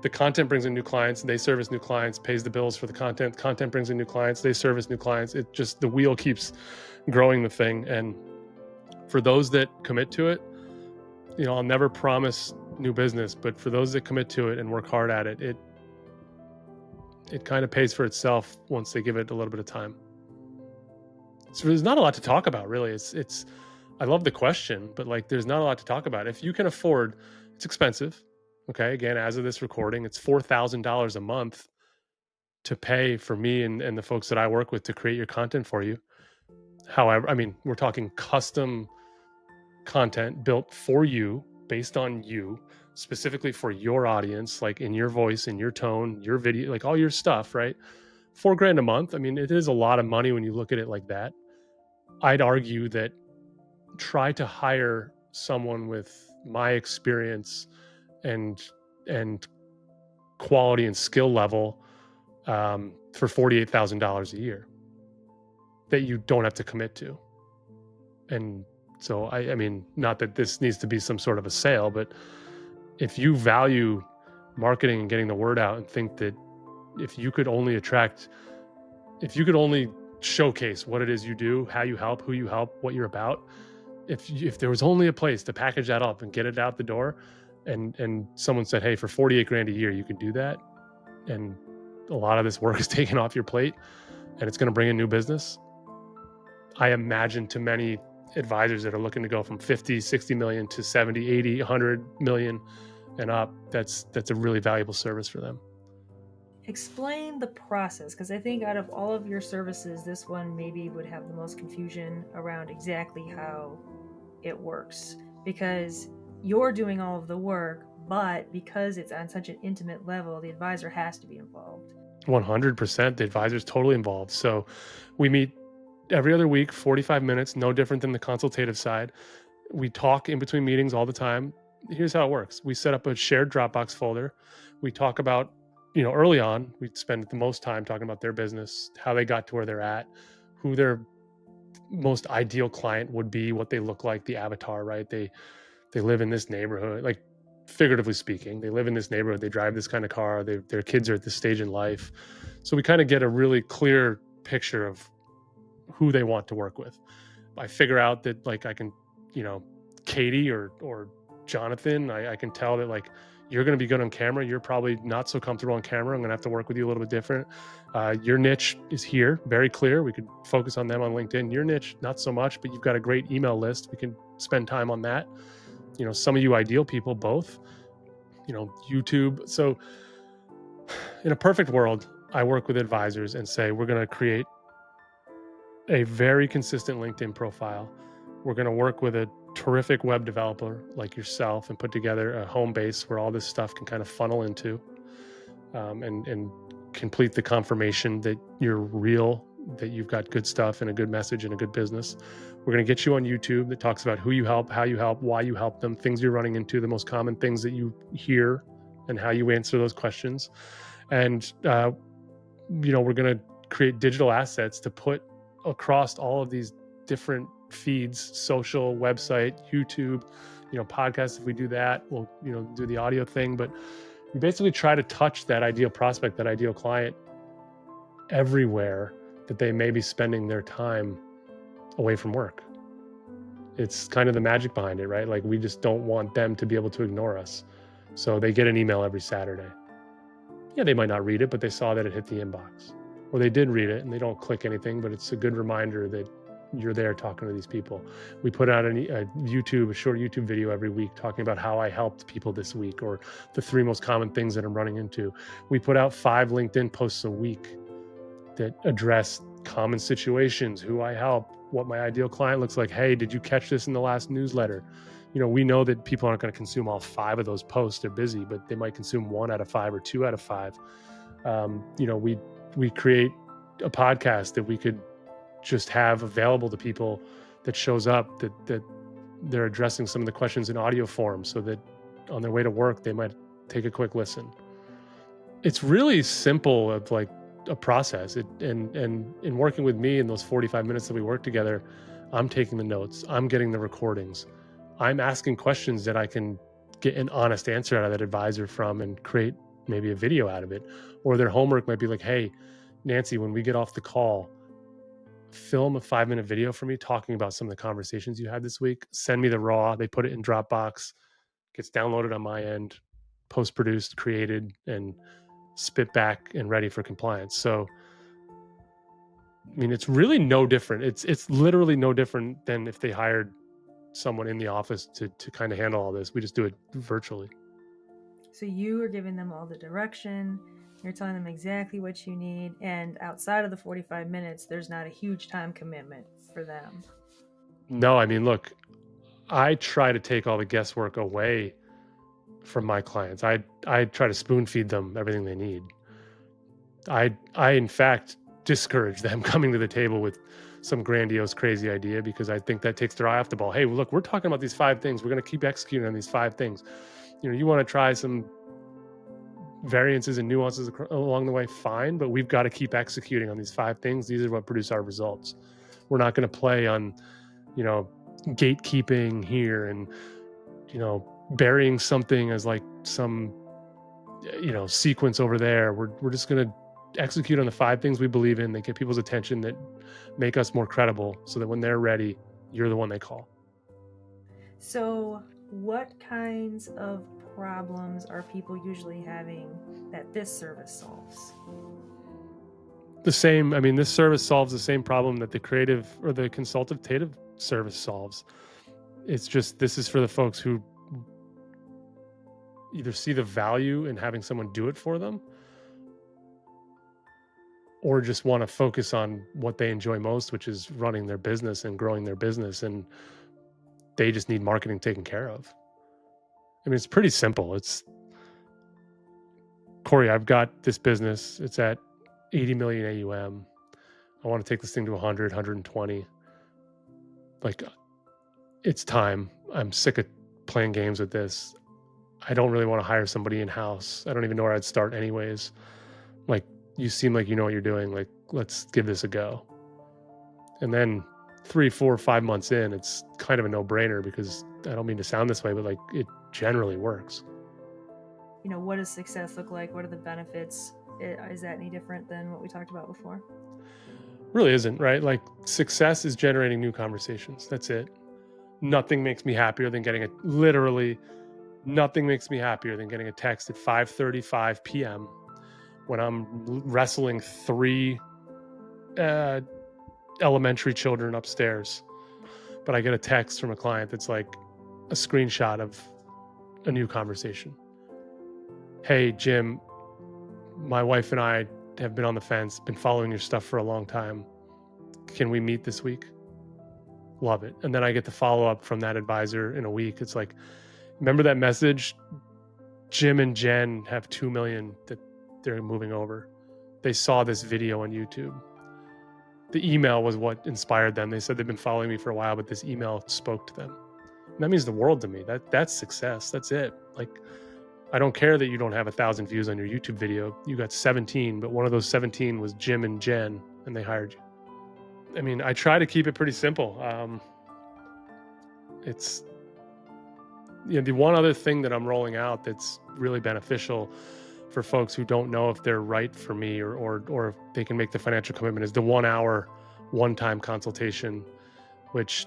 the content brings in new clients, they service new clients, pays the bills for the content brings in new clients, they service new clients. It just, the wheel keeps growing the thing. And for those that commit to it, I'll never promise new business, but for those that commit to it and work hard at it, it kind of pays for itself once they give it a little bit of time. So there's not a lot to talk about, really. It's I love the question, but like there's not a lot to talk about. If you can afford, it's expensive. Okay. Again, as of this recording, it's $4,000 a month to pay for me and the folks that I work with to create your content for you. However, I mean, we're talking custom content built for you, based on you, specifically for your audience, like in your voice, in your tone, your video, like all your stuff, right? 4 grand a month. I mean, it is a lot of money when you look at it like that. I'd argue that try to hire someone with my experience and and quality and skill level for $48,000 a year that you don't have to commit to. And so I mean, not that this needs to be some sort of a sale, but if you value marketing and getting the word out and think that if you could only attract, if you could only showcase what it is you do, how you help, who you help, what you're about, if there was only a place to package that up and get it out the door, and someone said, hey, for 48 grand a year you can do that, and a lot of this work is taken off your plate, and it's going to bring in new business, I imagine to many advisors that are looking to go from 50, 60 million to 70, 80, 100 million and up, that's a really valuable service for them.
Explain the process, because I think out of all of your services, this one maybe would have the most confusion around exactly how it works. Because you're doing all of the work, but because it's on such an intimate level, the advisor has to be involved.
100%. The advisor's totally involved. So we meet every other week, 45 minutes, no different than the consultative side. We talk in between meetings all the time. Here's how it works. We set up a shared Dropbox folder. We talk about, early on, we spend the most time talking about their business, how they got to where they're at, who their most ideal client would be, what they look like, the avatar, right? They live in this neighborhood, like figuratively speaking, they live in this neighborhood, they drive this kind of car, their kids are at this stage in life. So we kind of get a really clear picture of who they want to work with. I figure out that like I can, you know, Katie or Jonathan, I can tell that like you're going to be good on camera. You're probably not so comfortable on camera. I'm going to have to work with you a little bit different. Your niche is here, very clear. We could focus on them on LinkedIn. Your niche, not so much, but you've got a great email list. We can spend time on that. Some of you ideal people, both, YouTube. So in a perfect world, I work with advisors and say, we're going to create a very consistent LinkedIn profile. We're going to work with a terrific web developer like yourself and put together a home base where all this stuff can kind of funnel into, and complete the confirmation that you're real, that you've got good stuff and a good message and a good business. We're going to get you on YouTube that talks about who you help, how you help, why you help them, things you're running into, the most common things that you hear, and how you answer those questions. And, we're going to create digital assets to put across all of these different feeds, social, website, YouTube, podcasts. If we do that, we'll, do the audio thing. But we basically try to touch that ideal prospect, that ideal client everywhere that they may be spending their time away from work. It's kind of the magic behind it, right? Like we just don't want them to be able to ignore us. So they get an email every Saturday. Yeah, they might not read it, but they saw that it hit the inbox. Or they did read it and they don't click anything, but it's a good reminder that you're there talking to these people. We put out a short YouTube video every week talking about how I helped people this week, or the 3 most common things that I'm running into. We put out 5 LinkedIn posts a week that address common situations, who I help, what my ideal client looks like. Hey, did you catch this in the last newsletter? We know that people aren't going to consume all 5 of those posts. They're busy, but they might consume 1 out of 5 or 2 out of 5. We create a podcast that we could just have available to people that shows up, that they're addressing some of the questions in audio form, so that on their way to work, they might take a quick listen. It's really simple of like a process. And in working with me in those 45 minutes that we work together, I'm taking the notes, I'm getting the recordings, I'm asking questions that I can get an honest answer out of that advisor from and create maybe a video out of it. Or their homework might be like, hey, Nancy, when we get off the call, film a 5-minute video for me talking about some of the conversations you had this week. Send me the raw. They put it in Dropbox, gets downloaded on my end, post-produced, created, and spit back and ready for compliance. So, I mean, it's really no different. It's literally no different than if they hired someone in the office to kind of handle all this. We just do it virtually.
So you are giving them all the direction, you're telling them exactly what you need, and outside of the 45 minutes, there's not a huge time commitment for them.
No, I mean, look, I try to take all the guesswork away from my clients. I try to spoon feed them everything they need. I in fact discourage them coming to the table with some grandiose, crazy idea, because I think that takes their eye off the ball. Hey, look, we're talking about these 5 things. We're going to keep executing on these 5 things. You want to try some variances and nuances along the way, fine, but we've got to keep executing on these 5 things. These are what produce our results. We're not going to play on, gatekeeping here and, burying something as like some, sequence over there. We're just going to execute on the 5 things we believe in that get people's attention, that make us more credible, so that when they're ready, you're the one they call.
So what kinds of problems are people usually having that this service solves?
The same. I mean, this service solves the same problem that the creative or the consultative service solves. It's just, this is for the folks who either see the value in having someone do it for them, or just want to focus on what they enjoy most, which is running their business and growing their business, and they just need marketing taken care of. I mean, it's pretty simple. It's, Corey, I've got this business. It's at 80 million AUM. I want to take this thing to 100, 120. Like, it's time. I'm sick of playing games with this. I don't really want to hire somebody in house. I don't even know where I'd start, anyways. Like, you seem like you know what you're doing. Like, let's give this a go. And then 3, 4, 5 months in, it's kind of a no brainer because I don't mean to sound this way, but like it generally works.
What does success look like? What are the benefits? Is that any different than what we talked about before?
Really isn't, right? Like, success is generating new conversations. That's it. Nothing makes me happier than getting a literally nothing makes me happier than getting a text at 5:35 p.m. when I'm wrestling three uh, elementary children upstairs. But I get a text from a client that's like a screenshot of a new conversation. Hey, Jim, my wife and I have been on the fence, been following your stuff for a long time. Can we meet this week? Love it. And then I get the follow up from that advisor in a week. It's like, remember that message? Jim and Jen have 2 million that they're moving over. They saw this video on YouTube. The email was what inspired them. They said they've been following me for a while, but this email spoke to them. And that means the world to me. That's success. That's it. Like, I don't care that you don't have 1,000 views on your YouTube video. You got 17, but one of those 17 was Jim and Jen, and they hired you. I mean, I try to keep it pretty simple. It's the one other thing that I'm rolling out that's really beneficial for folks who don't know if they're right for me, or if they can make the financial commitment, is the 1 hour one-time consultation, which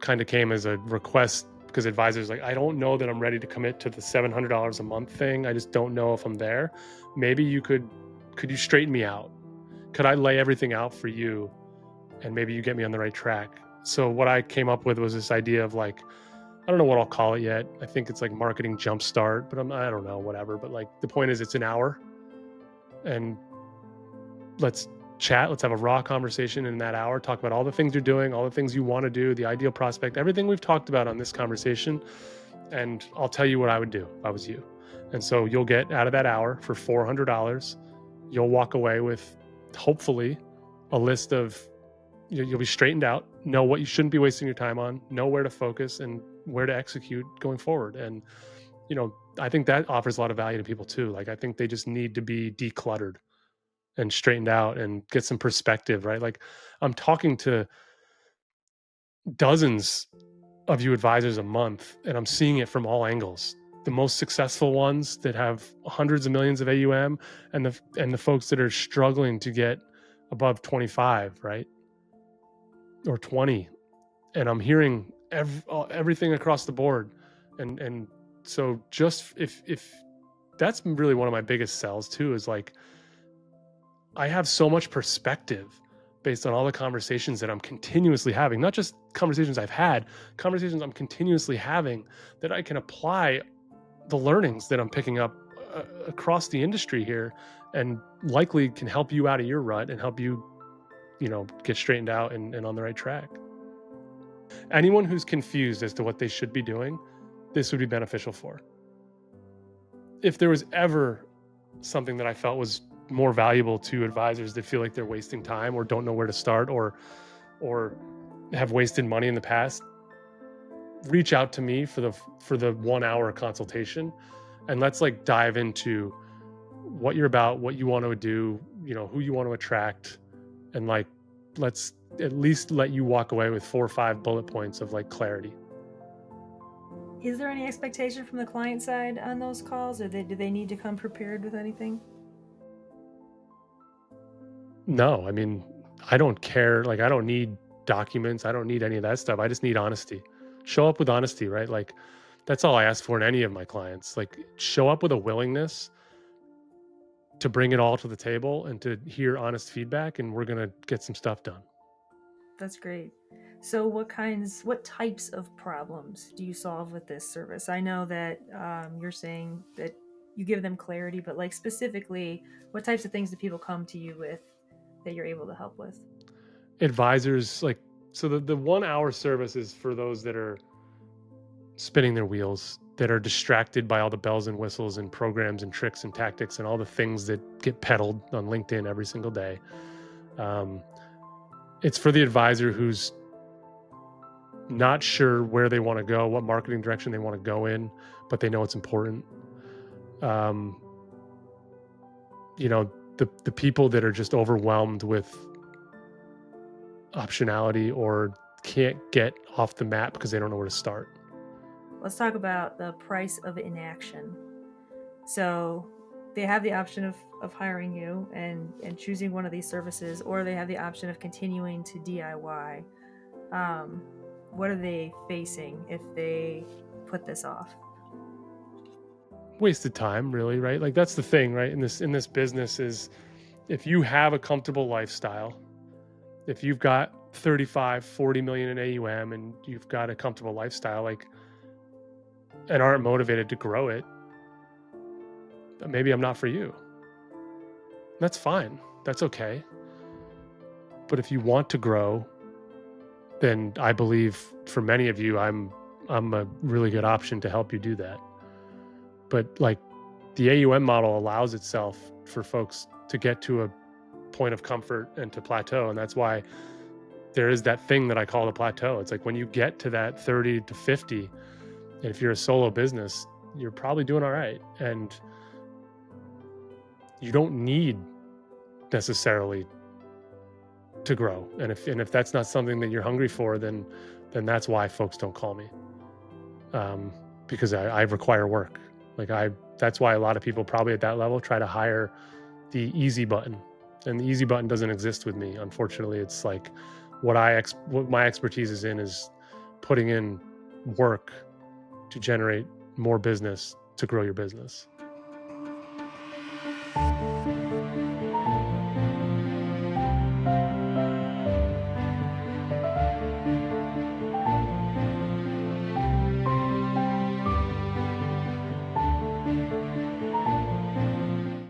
kind of came as a request because advisors like, I don't know that I'm ready to commit to the $700 a month thing. I just don't know if I'm there. Maybe could you straighten me out? Could I lay everything out for you and maybe you get me on the right track? So what I came up with was this idea of like, I don't know what I'll call it yet. I think it's like marketing jumpstart, but I don't know, whatever. But like, the point is, it's an hour, and let's chat. Let's have a raw conversation in that hour. Talk about all the things you're doing, all the things you want to do, the ideal prospect, everything we've talked about on this conversation. And I'll tell you what I would do if I was you. And so you'll get out of that hour for $400. You'll walk away with, hopefully, a list of, you'll be straightened out, know what you shouldn't be wasting your time on, know where to focus and where to execute going forward. And, I think that offers a lot of value to people too. Like, I think they just need to be decluttered and straightened out and get some perspective, right? Like, I'm talking to dozens of you advisors a month, and I'm seeing it from all angles. The most successful ones that have hundreds of millions of AUM, and the folks that are struggling to get above 25, right? Or 20. And I'm hearing everything across the board. And so, just if that's really one of my biggest sells too, is like, I have so much perspective based on all the conversations that I'm continuously having, not just conversations I've had, conversations I'm continuously having, that I can apply the learnings that I'm picking up across the industry here, and likely can help you out of your rut and help you, get straightened out and on the right track. Anyone who's confused as to what they should be doing, this would be beneficial for. If there was ever something that I felt was more valuable to advisors that feel like they're wasting time or don't know where to start, or have wasted money in the past, reach out to me for the 1 hour consultation, and let's like dive into what you're about, what you want to do, who you want to attract, and like, let's at least let you walk away with 4 or 5 bullet points of like clarity.
Is there any expectation from the client side on those calls, or do they need to come prepared with anything?
No, I mean, I don't care. Like, I don't need documents. I don't need any of that stuff. I just need honesty. Show up with honesty, right? Like, that's all I ask for in any of my clients. Like, show up with a willingness to bring it all to the table and to hear honest feedback, and we're going to get some stuff done.
That's great. So, what types of problems do you solve with this service? I know that you're saying that you give them clarity, but like specifically, what types of things do people come to you with? that you're able to help with?
Advisors, like, so the 1 hour service is for those that are spinning their wheels, that are distracted by all the bells and whistles and programs and tricks and tactics and all the things that get peddled on LinkedIn every single day. Um, it's for the advisor who's not sure where they want to go, what marketing direction they want to go in, but they know it's important. Um, the people that are just overwhelmed with optionality or can't get off the map because they don't know where to start.
Let's talk about the price of inaction. So they have the option of hiring you and choosing one of these services, or they have the option of continuing to DIY. What are they facing if they put this off?
Wasted time, really, right? Like, that's the thing, right? In this business is, if you have a comfortable lifestyle, if you've got 35, 40 million in AUM and you've got a comfortable lifestyle, like, and aren't motivated to grow it, then maybe I'm not for you. That's fine. That's okay. But if you want to grow, then I believe for many of you, I'm a really good option to help you do that. But, like, the AUM model allows itself for folks to get to a point of comfort and to plateau. And that's why there is that thing that I call the plateau. It's like when you get to that 30 to 50, and if you're a solo business, you're probably doing all right. And you don't need necessarily to grow. And if that's not something that you're hungry for, then that's why folks don't call me. Um, because I require work. Like, that's why a lot of people probably at that level try to hire the easy button, and the easy button doesn't exist with me. Unfortunately, it's like what my expertise is in is putting in work to generate more business to grow your business.